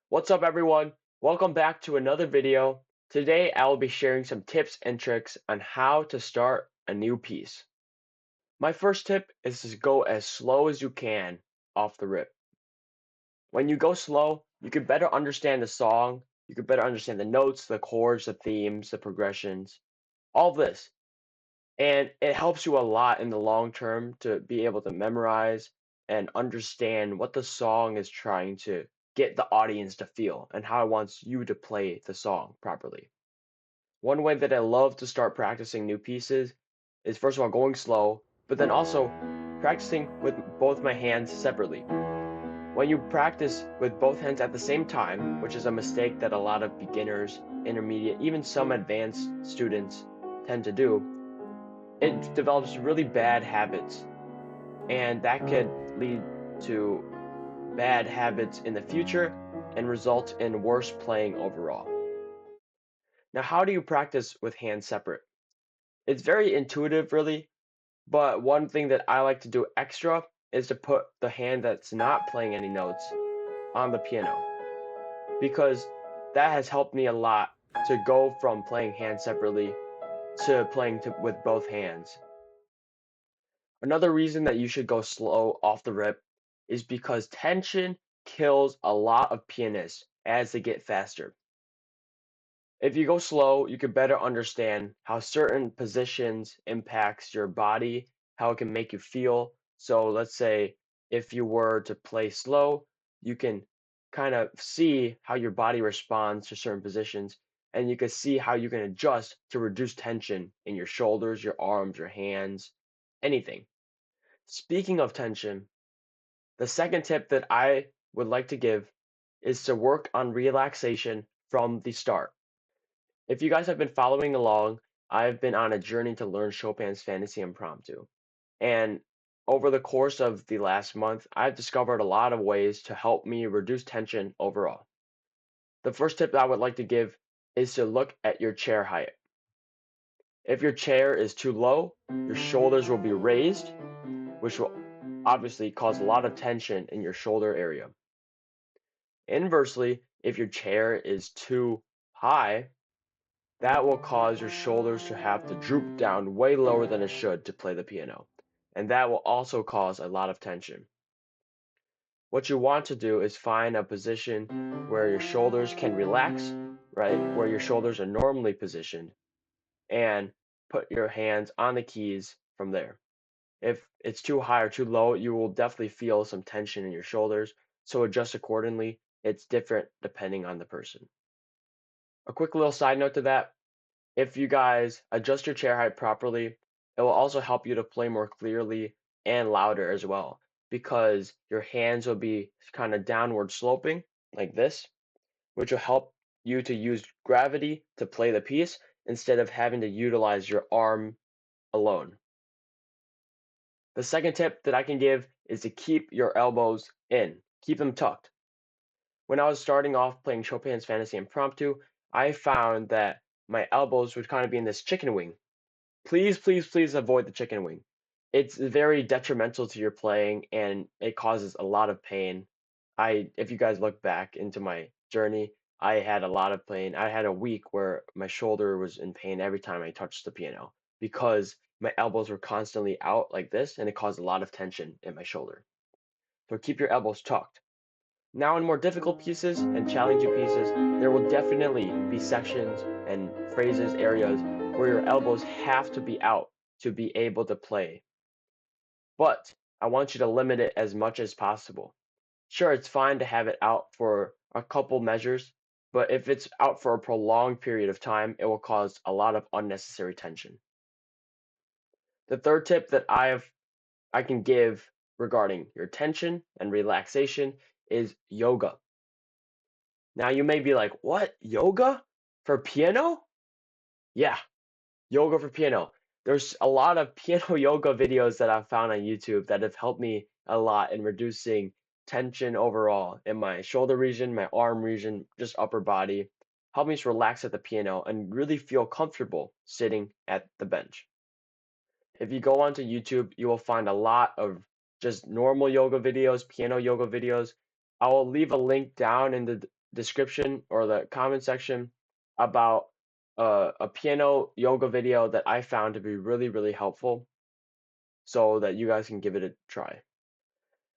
What's up everyone? Welcome back to another video. Today I will be sharing some tips and tricks on how to start a new piece. My first tip is to go as slow as you can off the rip. When you go slow, you can better understand the song, you can better understand the notes, the chords, the themes, the progressions, all this. And it helps you a lot in the long term to be able to memorize and understand what the song is trying to get the audience to feel and how it wants you to play the song properly. One way that I love to start practicing new pieces is first of all going slow, but then also practicing with both my hands separately. When you practice with both hands at the same time, which is a mistake that a lot of beginners, intermediate, even some advanced students tend to do, it develops really bad habits, and that could lead to bad habits in the future and result in worse playing overall. Now, how do you practice with hands separate? It's very intuitive, really, but one thing that I like to do extra is to put the hand that's not playing any notes on the piano because that has helped me a lot to go from playing hands separately to playing with both hands. Another reason that you should go slow off the rip is because tension kills a lot of pianists as they get faster. If you go slow, you can better understand how certain positions impacts your body, how it can make you feel. So let's say if you were to play slow, you can kind of see how your body responds to certain positions, and you can see how you can adjust to reduce tension in your shoulders, your arms, your hands, anything. Speaking of tension, the second tip that I would like to give is to work on relaxation from the start. If you guys have been following along, I've been on a journey to learn Chopin's Fantasy Impromptu. And over the course of the last month, I've discovered a lot of ways to help me reduce tension overall. The first tip that I would like to give is to look at your chair height. If your chair is too low, your shoulders will be raised, which will obviously cause a lot of tension in your shoulder area. Inversely, if your chair is too high, that will cause your shoulders to have to droop down way lower than it should to play the piano. And that will also cause a lot of tension. What you want to do is find a position where your shoulders can relax, right? Where your shoulders are normally positioned, and put your hands on the keys from there. If it's too high or too low, you will definitely feel some tension in your shoulders. So adjust accordingly. It's different depending on the person. A quick little side note to that, if you guys adjust your chair height properly, it will also help you to play more clearly and louder as well because your hands will be kind of downward sloping like this, which will help you to use gravity to play the piece instead of having to utilize your arm alone. The second tip that I can give is to keep your elbows in, keep them tucked. When I was starting off playing Chopin's Fantasy Impromptu, I found that my elbows would kind of be in this chicken wing. Please, please, please avoid the chicken wing. It's very detrimental to your playing and it causes a lot of pain. If you guys look back into my journey, I had a lot of pain. I had a week where my shoulder was in pain every time I touched the piano because my elbows were constantly out like this and it caused a lot of tension in my shoulder. So keep your elbows tucked. Now, in more difficult pieces and challenging pieces, there will definitely be sections and phrases, areas where your elbows have to be out to be able to play. But I want you to limit it as much as possible. Sure, it's fine to have it out for a couple measures, but if it's out for a prolonged period of time, it will cause a lot of unnecessary tension. The third tip that I can give regarding your tension and relaxation is yoga. Now you may be like, what? Yoga for piano? Yeah, yoga for piano. There's a lot of piano yoga videos that I've found on YouTube that have helped me a lot in reducing tension overall in my shoulder region, my arm region, just upper body. Help me to relax at the piano and really feel comfortable sitting at the bench. If you go onto YouTube, you will find a lot of just normal yoga videos, piano yoga videos. I will leave a link down in the description or the comment section about a piano yoga video that I found to be really, really helpful so that you guys can give it a try.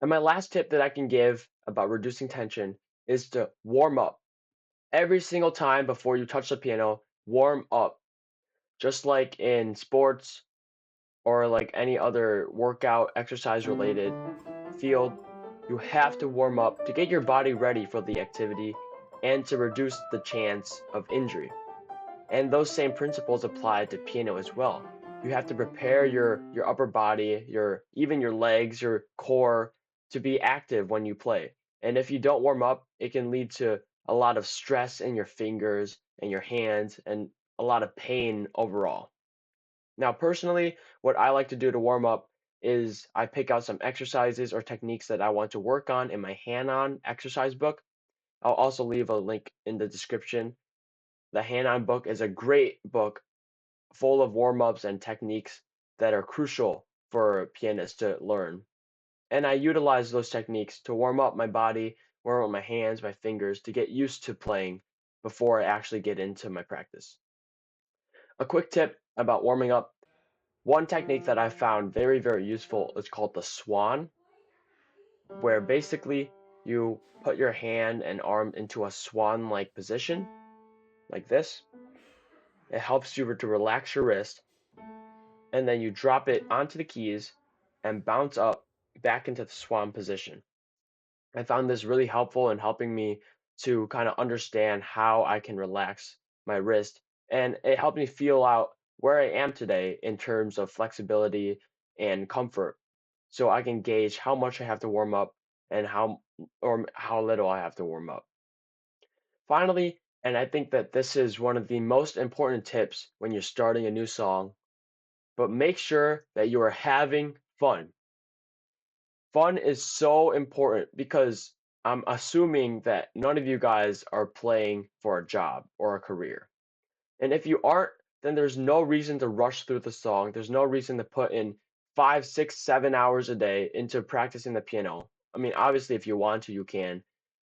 And my last tip that I can give about reducing tension is to warm up. Every single time before you touch the piano, warm up. Just like in sports or like any other workout exercise related field, you have to warm up to get your body ready for the activity and to reduce the chance of injury. And those same principles apply to piano as well. You have to prepare your upper body, your even your legs, your core to be active when you play. And if you don't warm up, it can lead to a lot of stress in your fingers and your hands and a lot of pain overall. Now, personally, what I like to do to warm up is I pick out some exercises or techniques that I want to work on in my hand-on exercise book. I'll also leave a link in the description. The hand-on book is a great book full of warm-ups and techniques that are crucial for pianists to learn. And I utilize those techniques to warm up my body, warm up my hands, my fingers to get used to playing before I actually get into my practice. A quick tip about warming up. One technique that I found very, very useful is called the Swan, where basically you put your hand and arm into a swan-like position, like this. It helps you to relax your wrist, and then you drop it onto the keys and bounce up back into the swan position. I found this really helpful in helping me to kind of understand how I can relax my wrist, and it helped me feel out where I am today in terms of flexibility and comfort, so I can gauge how much I have to warm up and how little I have to warm up. Finally, and I think that this is one of the most important tips when you're starting a new song, but make sure that you are having fun. Fun is so important because I'm assuming that none of you guys are playing for a job or a career. And if you aren't, then there's no reason to rush through the song. There's no reason to put in 5, 6, 7 hours a day into practicing the piano. I mean, obviously, if you want to, you can.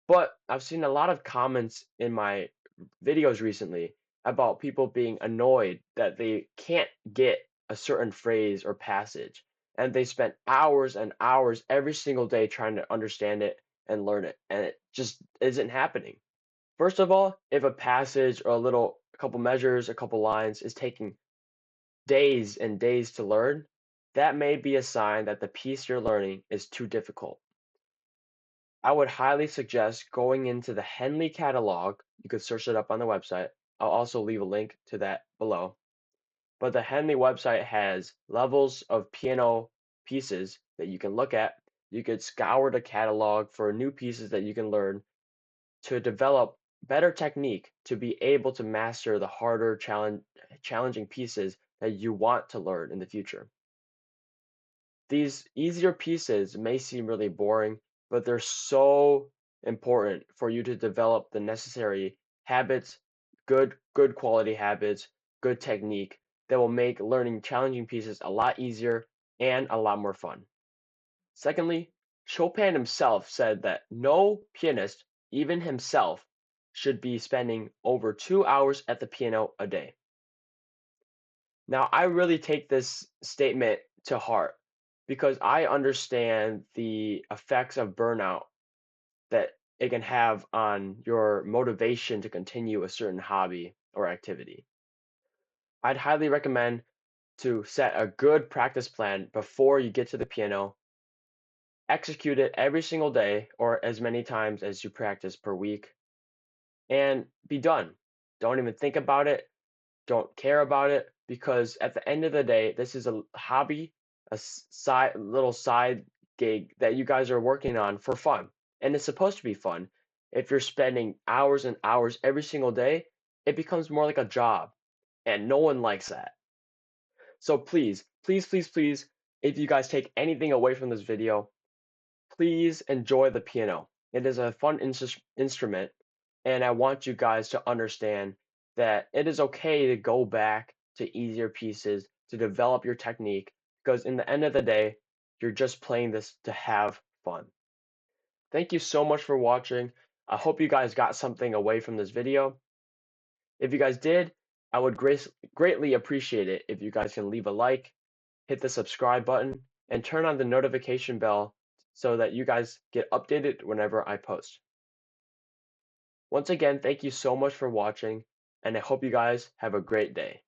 But I've seen a lot of comments in my videos recently about people being annoyed that they can't get a certain phrase or passage. And they spent hours and hours every single day trying to understand it and learn it. And it just isn't happening. First of all, if a passage or a couple measures, a couple lines is taking days and days to learn, that may be a sign that the piece you're learning is too difficult. I would highly suggest going into the Henley catalog. You could search it up on the website. I'll also leave a link to that below. But the Henley website has levels of piano pieces that you can look at. You could scour the catalog for new pieces that you can learn to develop better technique to be able to master the harder challenging pieces that you want to learn in the future. These easier pieces may seem really boring, but they're so important for you to develop the necessary habits, good quality habits, good technique that will make learning challenging pieces a lot easier and a lot more fun. Secondly, Chopin himself said that no pianist, even himself, should be spending over 2 hours at the piano a day. Now, I really take this statement to heart because I understand the effects of burnout that it can have on your motivation to continue a certain hobby or activity. I'd highly recommend to set a good practice plan before you get to the piano, execute it every single day or as many times as you practice per week, and be done. Don't even think about it. Don't care about it because at the end of the day, this is a hobby, a little side gig that you guys are working on for fun. And it's supposed to be fun. If you're spending hours and hours every single day, it becomes more like a job, and no one likes that. So please, please, please, please, if you guys take anything away from this video, please enjoy the piano. It is a fun instrument, and I want you guys to understand that it is okay to go back to easier pieces to develop your technique because in the end of the day, you're just playing this to have fun. Thank you so much for watching. I hope you guys got something away from this video. If you guys did, I would greatly appreciate it if you guys can leave a like, hit the subscribe button, and turn on the notification bell so that you guys get updated whenever I post. Once again, thank you so much for watching, and I hope you guys have a great day.